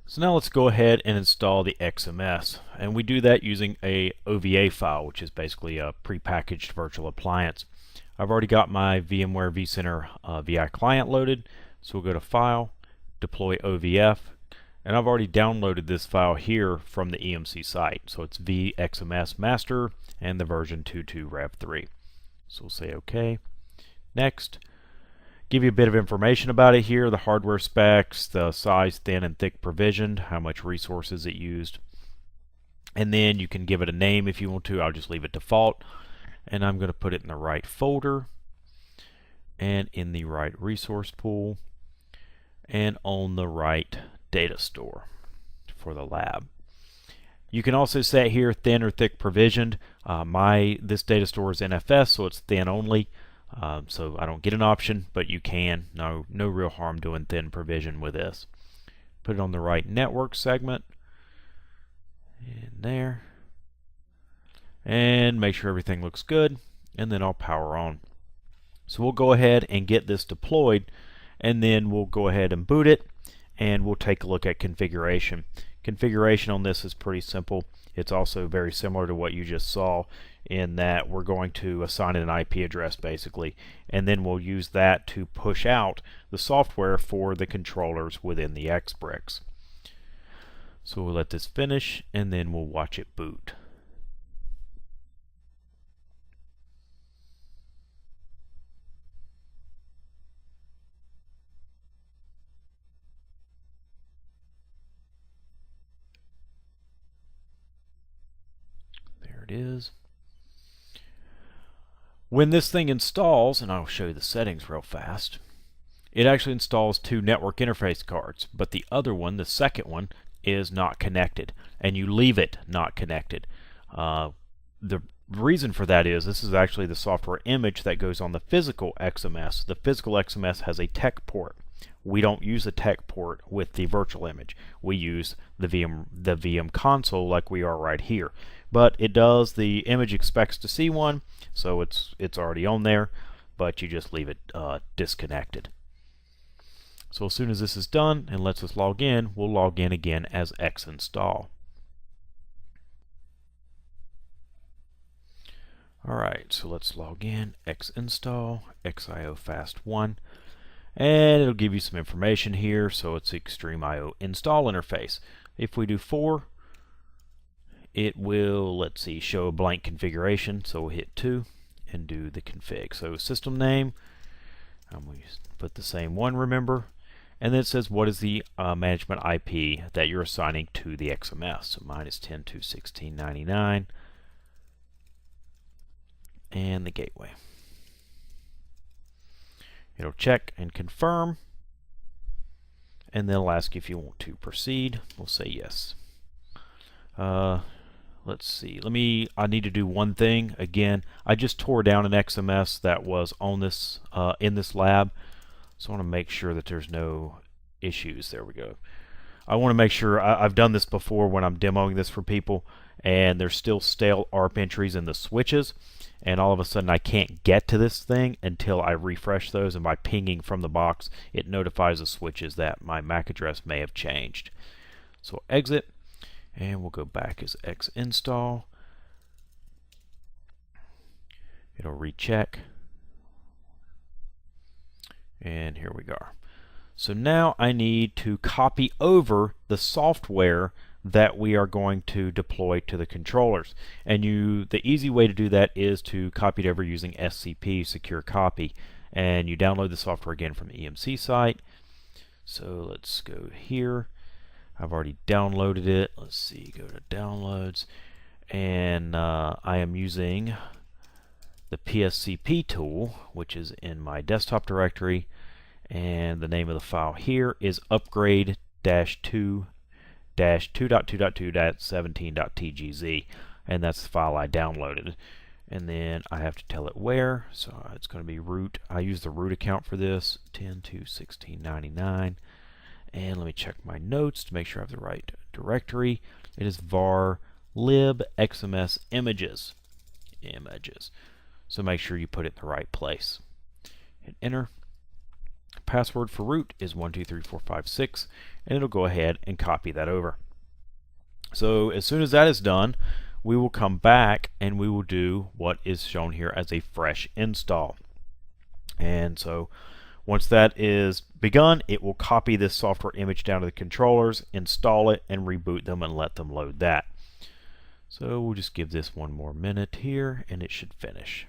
So now let's go ahead and install the XMS, and we do that using a OVA file, which is basically a prepackaged virtual appliance. I've already got my VMware vCenter VI client loaded, so we'll go to File, Deploy OVF, and I've already downloaded this file here from the EMC site. So it's VXMS master and the version 22 Rev3. So we'll say OK. Next. Give you a bit of information about it here, the hardware specs, the size, thin and thick provisioned, how much resources it used. And then you can give it a name if you want to. I'll just leave it default. And I'm going to put it in the right folder and in the right resource pool and on the right data store for the lab. You can also set here thin or thick provisioned. This data store is NFS, so it's thin only. So I don't get an option, but you can. No real harm doing thin provision with this. Put it on the right network segment. In there. And make sure everything looks good. And then I'll power on. So we'll go ahead and get this deployed. And then we'll go ahead and boot it. And we'll take a look at configuration. Configuration on this is pretty simple. It's also very similar to what you just saw in that we're going to assign it an IP address basically, and then we'll use that to push out the software for the controllers within the XBricks. So we'll let this finish and then we'll watch it boot. There it is. When this thing installs, and I'll show you the settings real fast, it actually installs 2 network interface cards, but the other one, the second one, is not connected, and you leave it not connected. The reason for that is this is actually the software image that goes on the physical XMS. The physical XMS has a tech port. We don't use a tech port with the virtual image. We use the VM console like we are right here. But it does, the image expects to see one, so it's already on there, but you just leave it disconnected. So as soon as this is done and lets us log in, we'll log in again as xinstall. Alright, so let's log in, xinstall, XIO fast1, and it'll give you some information here. So it's XtremIO install interface. If we do 4, it will, let's see, show a blank configuration. So we'll hit 2 and do the config. So system name, I'm going to put the same one, remember, and then it says what is the management IP that you're assigning to the XMS. So mine is 10.2.16.99 and the gateway. It'll check and confirm, and then it'll ask if you want to proceed. We'll say yes. Let's see. I need to do one thing. Again, I just tore down an XMS that was on this in this lab, so I want to make sure that there's no issues. There we go. I want to make sure I've done this before when I'm demoing this for people, and there's still stale ARP entries in the switches, and all of a sudden I can't get to this thing until I refresh those, and by pinging from the box, it notifies the switches that my MAC address may have changed. So exit. And we'll go back as xinstall. It'll recheck. And here we go. So now I need to copy over the software that we are going to deploy to the controllers. And the easy way to do that is to copy it over using SCP, Secure Copy. And you download the software again from the EMC site. So let's go here. I've already downloaded it. Let's see, go to downloads, and I am using the PSCP tool, which is in my desktop directory, and the name of the file here is upgrade-2-2.2.17.tgz, and that's the file I downloaded. And then I have to tell it where, so it's going to be root. I use the root account for this, 10.2.16.99. And let me check my notes to make sure I have the right directory. It is var lib xms images. So make sure you put it in the right place. Hit enter. password for root is 123456, and it'll go ahead and copy that over. So as soon as that is done, we will come back and we will do what is shown here as a fresh install. And so once that is begun, it will copy this software image down to the controllers, install it, and reboot them and let them load that. So we'll just give this one more minute here and it should finish.